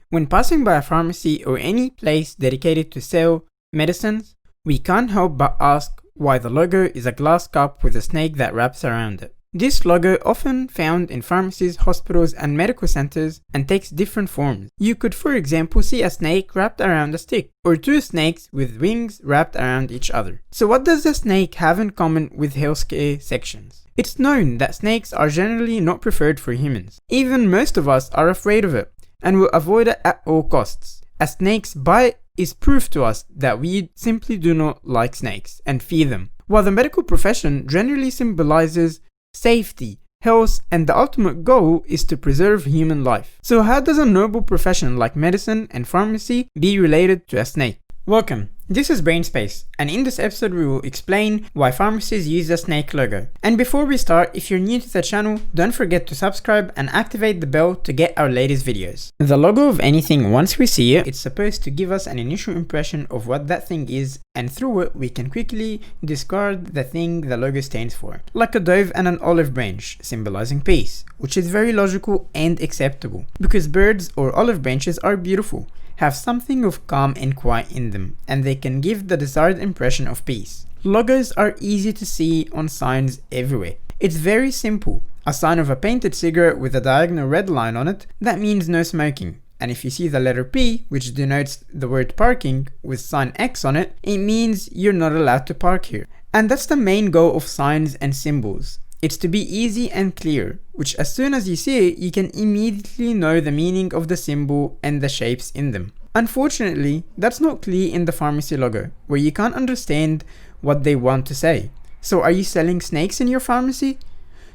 When passing by a pharmacy or any place dedicated to sell medicines, we can't help but ask why the logo is a glass cup with a snake that wraps around it. This logo often found in pharmacies, hospitals, and medical centers and takes different forms. You could, for example, see a snake wrapped around a stick, or two snakes with wings wrapped around each other. So what does a snake have in common with healthcare sections? It's known that snakes are generally not preferred for humans. Even most of us are afraid of it and will avoid it at all costs. A snake's bite is proof to us that we simply do not like snakes and fear them. While the medical profession generally symbolizes safety, health, and the ultimate goal is to preserve human life. So how does a noble profession like medicine and pharmacy be related to a snake? Welcome, this is BrainSpace, and in this episode we will explain why pharmacies use the snake logo. And before we start, if you're new to the channel, don't forget to subscribe and activate the bell to get our latest videos. The logo of anything, once we see it, it's supposed to give us an initial impression of what that thing is, and through it we can quickly discard the thing the logo stands for. Like a dove and an olive branch, symbolizing peace, which is very logical and acceptable, because birds or olive branches are beautiful, have something of calm and quiet in them, and they can give the desired impression of peace. Logos are easy to see on signs everywhere. It's very simple. A sign of a painted cigarette with a diagonal red line on it, that means no smoking. And if you see the letter P, which denotes the word parking, with sign X on it, it means you're not allowed to park here. And that's the main goal of signs and symbols. It's to be easy and clear, which as soon as you see it, you can immediately know the meaning of the symbol and the shapes in them. Unfortunately, that's not clear in the pharmacy logo, where you can't understand what they want to say. So are you selling snakes in your pharmacy?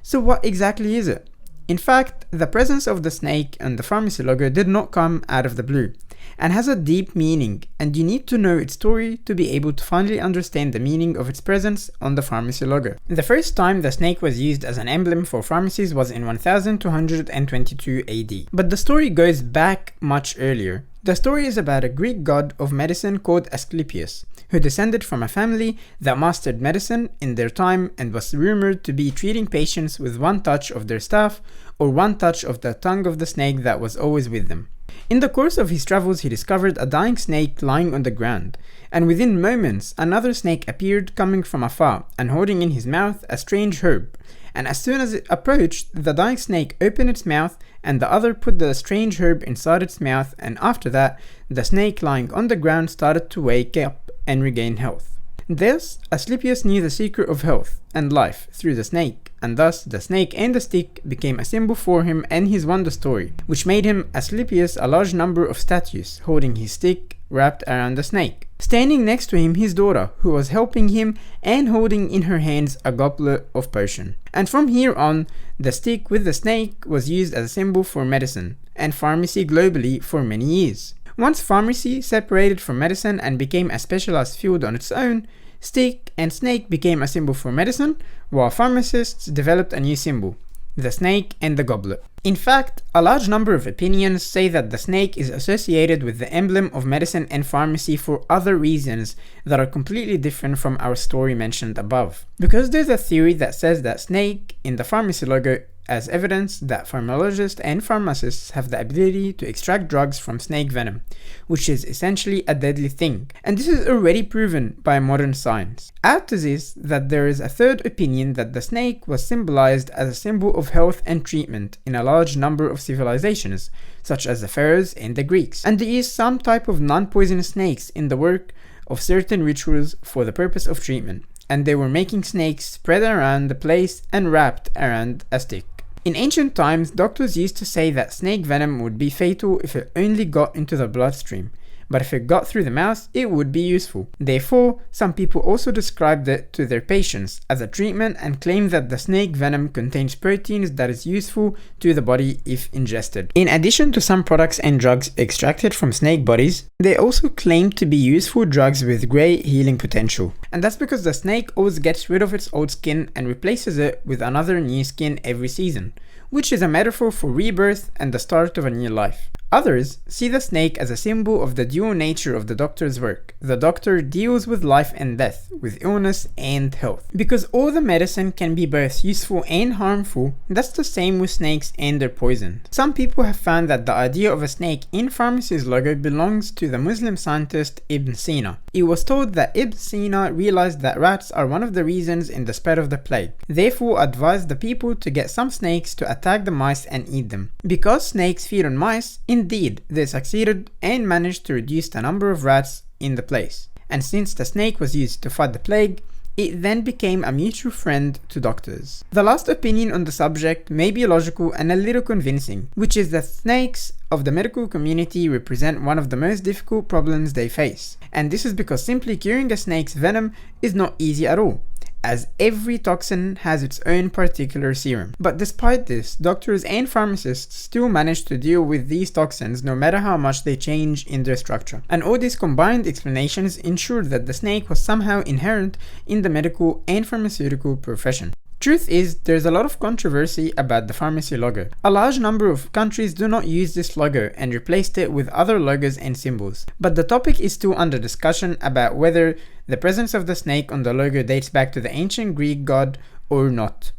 So what exactly is it? In fact, the presence of the snake and the pharmacy logo did not come out of the blue, and has a deep meaning, and you need to know its story to be able to finally understand the meaning of its presence on the pharmacy logo. The first time the snake was used as an emblem for pharmacies was in 1222 AD, but the story goes back much earlier. The story is about a Greek god of medicine called Asclepius, who descended from a family that mastered medicine in their time and was rumored to be treating patients with one touch of their staff or one touch of the tongue of the snake that was always with them. In the course of his travels, he discovered a dying snake lying on the ground, and within moments another snake appeared coming from afar and holding in his mouth a strange herb. And as soon as it approached, the dying snake opened its mouth and the other put the strange herb inside its mouth, and after that, the snake lying on the ground started to wake up and regain health. Thus, Asclepius knew the secret of health and life through the snake, and thus the snake and the stick became a symbol for him and his wonder story, which made him Asclepius a large number of statues holding his stick wrapped around the snake. Standing next to him his daughter, who was helping him and holding in her hands a goblet of potion. And from here on, the stick with the snake was used as a symbol for medicine and pharmacy globally for many years. Once pharmacy separated from medicine and became a specialized field on its own, stick and snake became a symbol for medicine, while pharmacists developed a new symbol, the snake and the goblet. In fact, a large number of opinions say that the snake is associated with the emblem of medicine and pharmacy for other reasons that are completely different from our story mentioned above. Because there's a theory that says that snake in the pharmacy logo as evidence that pharmacologists and pharmacists have the ability to extract drugs from snake venom, which is essentially a deadly thing, and this is already proven by modern science. Add to this that there is a third opinion that the snake was symbolized as a symbol of health and treatment in a large number of civilizations, such as the Pharaohs and the Greeks, and there is some type of non-poisonous snakes in the work of certain rituals for the purpose of treatment, and they were making snakes spread around the place and wrapped around a stick. In ancient times, doctors used to say that snake venom would be fatal if it only got into the bloodstream, but if it got through the mouth, it would be useful. Therefore, some people also described it to their patients as a treatment and claimed that the snake venom contains proteins that is useful to the body if ingested. In addition to some products and drugs extracted from snake bodies, they also claim to be useful drugs with great healing potential. And that's because the snake always gets rid of its old skin and replaces it with another new skin every season, which is a metaphor for rebirth and the start of a new life. Others see the snake as a symbol of the dual nature of the doctor's work. The doctor deals with life and death, with illness and health. Because all the medicine can be both useful and harmful, that's the same with snakes and their poison. Some people have found that the idea of a snake in pharmacy's logo belongs to the Muslim scientist Ibn Sina. It was told that Ibn Sina realized that rats are one of the reasons in the spread of the plague, therefore advised the people to get some snakes to attack the mice and eat them. Because snakes feed on mice, indeed, they succeeded and managed to reduce the number of rats in the place. And since the snake was used to fight the plague, it then became a mutual friend to doctors. The last opinion on the subject may be logical and a little convincing, which is that snakes of the medical community represent one of the most difficult problems they face. And this is because simply curing a snake's venom is not easy at all, as every toxin has its own particular serum. But despite this, doctors and pharmacists still manage to deal with these toxins no matter how much they change in their structure. And all these combined explanations ensure that the snake was somehow inherent in the medical and pharmaceutical profession. Truth is, there's a lot of controversy about the pharmacy logo. A large number of countries do not use this logo and replaced it with other logos and symbols. But the topic is still under discussion about whether the presence of the snake on the logo dates back to the ancient Greek god or not.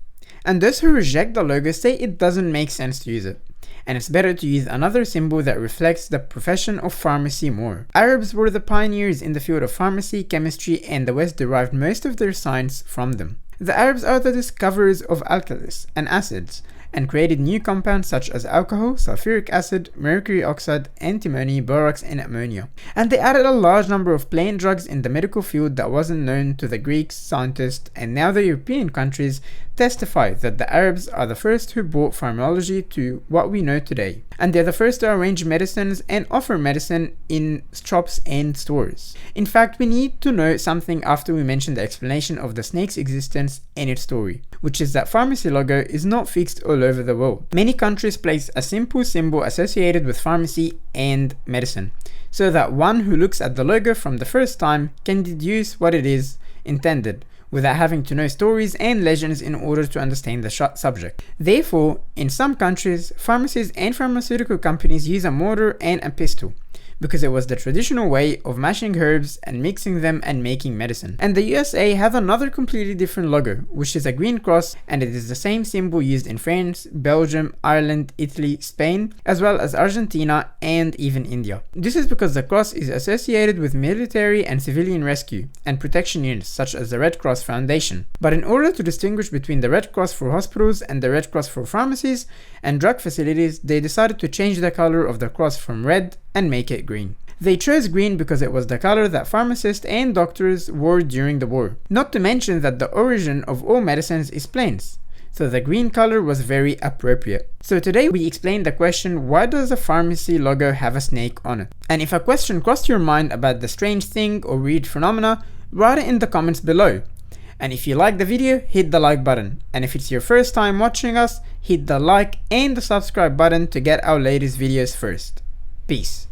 And those who reject the logo say it doesn't make sense to use it, and it's better to use another symbol that reflects the profession of pharmacy more. Arabs were the pioneers in the field of pharmacy, chemistry, and the West derived most of their science from them. The Arabs are the discoverers of alkalis and acids, and created new compounds such as alcohol, sulfuric acid, mercury oxide, antimony, borax, and ammonia. And they added a large number of plain drugs in the medical field that wasn't known to the Greeks, scientists, and now the European countries testify that the Arabs are the first who brought pharmacology to what we know today. And they're the first to arrange medicines and offer medicine in shops and stores. In fact, we need to know something after we mention the explanation of the snake's existence and its story, which is that pharmacy logo is not fixed all over the world. Many countries place a simple symbol associated with pharmacy and medicine, so that one who looks at the logo from the first time can deduce what it is intended, without having to know stories and legends in order to understand the subject. Therefore, in some countries, pharmacies and pharmaceutical companies use a mortar and a pestle, because it was the traditional way of mashing herbs and mixing them and making medicine. And the USA have another completely different logo, which is a green cross, and it is the same symbol used in France, Belgium, Ireland, Italy, Spain, as well as Argentina and even India. This is because the cross is associated with military and civilian rescue and protection units such as the Red Cross Foundation. But in order to distinguish between the Red Cross for hospitals and the Red Cross for pharmacies and drug facilities, they decided to change the color of the cross from red and make it green. They chose green because it was the color that pharmacists and doctors wore during the war. Not to mention that the origin of all medicines is plains, so the green color was very appropriate. So today we explained the question, why does a pharmacy logo have a snake on it? And if a question crossed your mind about the strange thing or weird phenomena, write it in the comments below. And if you like the video, hit the like button. And if it's your first time watching us, hit the like and the subscribe button to get our latest videos first. Peace.